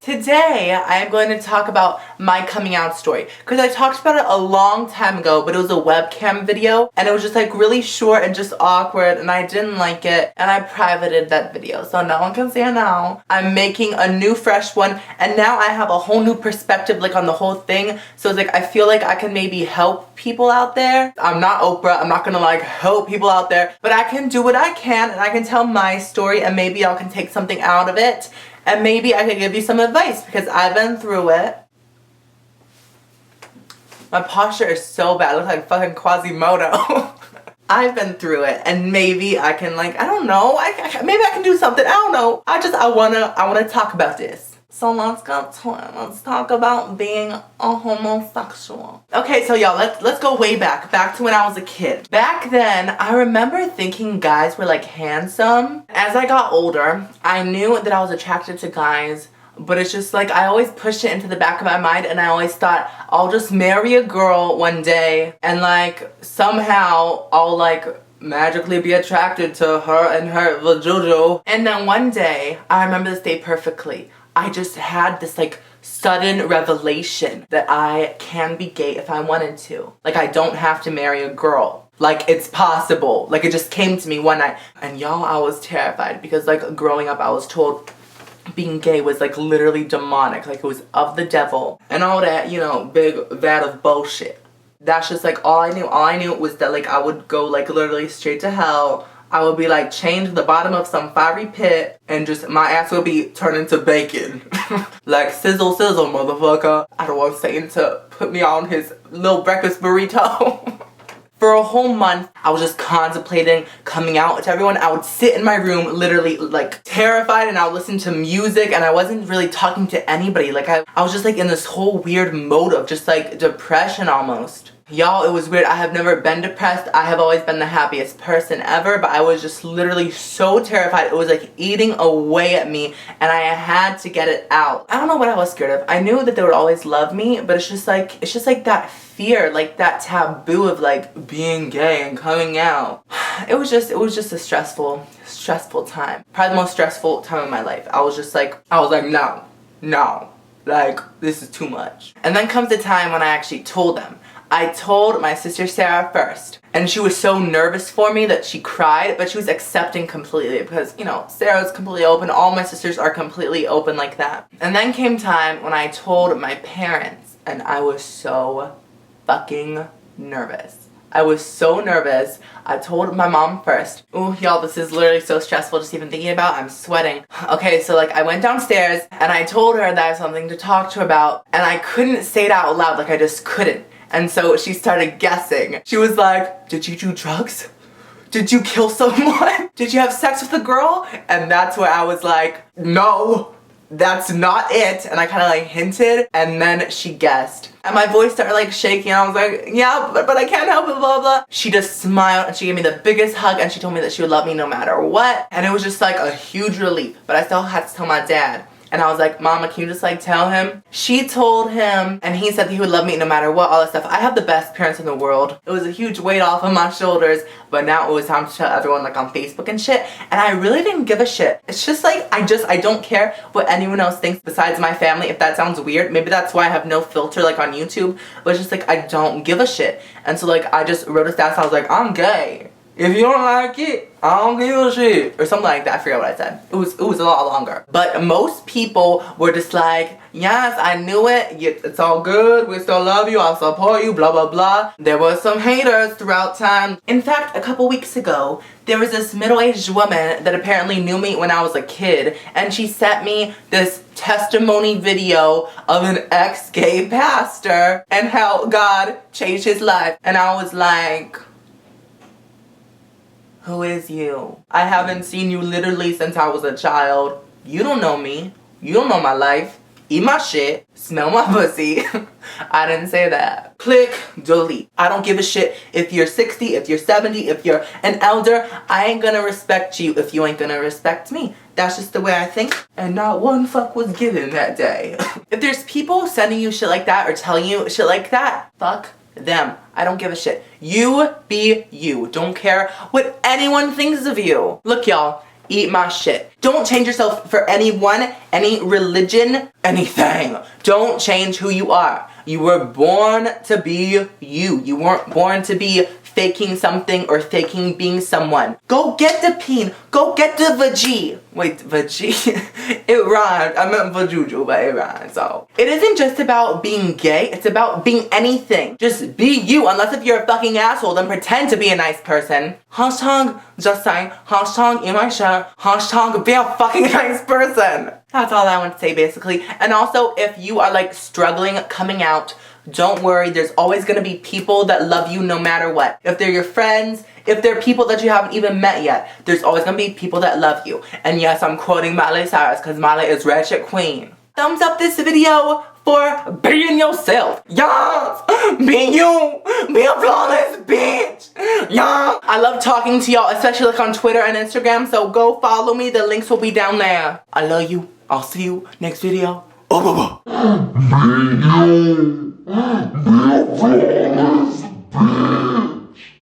Today, I am going to talk about my coming out story because I talked about it a long time ago, but it was a webcam video and it was just like really short and just awkward and I didn't like it and I privated that video so no one can see it now. I'm making a new fresh one and now I have a whole new perspective like on the whole thing, so it's like I feel like I can maybe help people out there. I'm not Oprah, I'm not gonna like help people out there, but I can do what I can and I can tell my story and maybe y'all can take something out of it. And maybe I could give you some advice because I've been through it. My posture is so bad. I look like fucking Quasimodo. I've been through it and maybe I can like, I don't know. Maybe I can do something. I don't know. I wanna talk about this. So let's talk about being a homosexual. Okay, so y'all, let's go way back to when I was a kid. Back then, I remember thinking guys were like handsome. As I got older, I knew that I was attracted to guys, but it's just like I always pushed it into the back of my mind and I always thought I'll just marry a girl one day and like somehow I'll like magically be attracted to her and her vajuju. And then one day, I remember this day perfectly. I just had this like sudden revelation that I can be gay if I wanted to. Like I don't have to marry a girl. Like it's possible. Like it just came to me one night. And y'all, I was terrified because like growing up I was told being gay was like literally demonic. Like it was of the devil and all that, you know, big vat of bullshit. That's just like all I knew. All I knew was that like I would go like literally straight to hell. I would be like chained to the bottom of some fiery pit and just my ass would be turned into bacon. Like sizzle sizzle motherfucker. I don't want Satan to put me on his little breakfast burrito. For a whole month, I was just contemplating coming out to everyone. I would sit in my room literally like terrified and I would listen to music and I wasn't really talking to anybody. Like I was just like in this whole weird mode of just like depression almost. Y'all, it was weird. I have never been depressed. I have always been the happiest person ever, but I was just literally so terrified. It was like eating away at me and I had to get it out. I don't know what I was scared of. I knew that they would always love me, but it's just like that fear, like that taboo of like being gay and coming out. It was just a stressful time. Probably the most stressful time of my life. I was like, no, like this is too much. And then comes the time when I actually told them. I told my sister Sarah first, and she was so nervous for me that she cried, but she was accepting completely because, you know, Sarah's completely open, all my sisters are completely open like that. And then came time when I told my parents, and I was so fucking nervous. I was so nervous. I told my mom first. Ooh, y'all, this is literally so stressful just even thinking about. I'm sweating. Okay, so like I went downstairs and I told her that I had something to talk to her about, and I couldn't say it out loud, like I just couldn't. And so she started guessing. She was like, did you do drugs? Did you kill someone? Did you have sex with a girl? And that's where I was like, no, that's not it. And I kind of like hinted and then she guessed. And my voice started like shaking and I was like, yeah, but I can't help it, blah, blah. She just smiled and she gave me the biggest hug and she told me that she would love me no matter what. And it was just like a huge relief. But I still had to tell my dad. And I was like, Mama, can you just like tell him? She told him and he said that he would love me no matter what, all that stuff. I have the best parents in the world. It was a huge weight off of my shoulders, but now it was time to tell everyone like on Facebook and shit. And I really didn't give a shit. It's just like, I don't care what anyone else thinks besides my family. If that sounds weird, maybe that's why I have no filter like on YouTube, but it's just like, I don't give a shit. And so like, I just wrote a status, I was like, I'm gay. If you don't like it, I don't give a shit. Or something like that. I forget what I said. It was a lot longer. But most people were just like, yes, I knew it. It's all good. We still love you. I'll support you. Blah, blah, blah. There were some haters throughout time. In fact, a couple weeks ago, there was this middle-aged woman that apparently knew me when I was a kid. And she sent me this testimony video of an ex-gay pastor and how God changed his life. And I was like, who is you? I haven't seen you literally since I was a child. You don't know me. You don't know my life. Eat my shit. Smell my pussy. I didn't say that. Click, delete. I don't give a shit if you're 60, if you're 70, if you're an elder. I ain't gonna respect you if you ain't gonna respect me. That's just the way I think. And not one fuck was given that day. If there's people sending you shit like that or telling you shit like that, fuck them. I don't give a shit. You be you. Don't care what anyone thinks of you. Look, y'all, Eat my shit. Don't change yourself for anyone, any religion, anything. Don't change who you are. You were born to be you. You weren't born to be faking something or faking being someone. Go get the peen. Go get the vajee. Wait, vajee? It rhymed. I meant vajuju, but it rhymed, so. It isn't just about being gay. It's about being anything. Just be you, unless if you're a fucking asshole, then pretend to be a nice person. Hashtag, just saying, hashtag in my shirt, hashtag be a fucking nice person. That's all I want to say, basically. And also, if you are like struggling coming out, don't worry, there's always gonna be people that love you no matter what. If they're your friends, if they're people that you haven't even met yet, there's always gonna be people that love you. And yes, I'm quoting Miley Cyrus, because Miley is ratchet queen. Thumbs up this video for being yourself. Yes! Be you! Be a flawless bitch! Yeah! I love talking to y'all, especially like on Twitter and Instagram, so go follow me. The links will be down there. I love you. I'll see you next video. Oh, bye bye.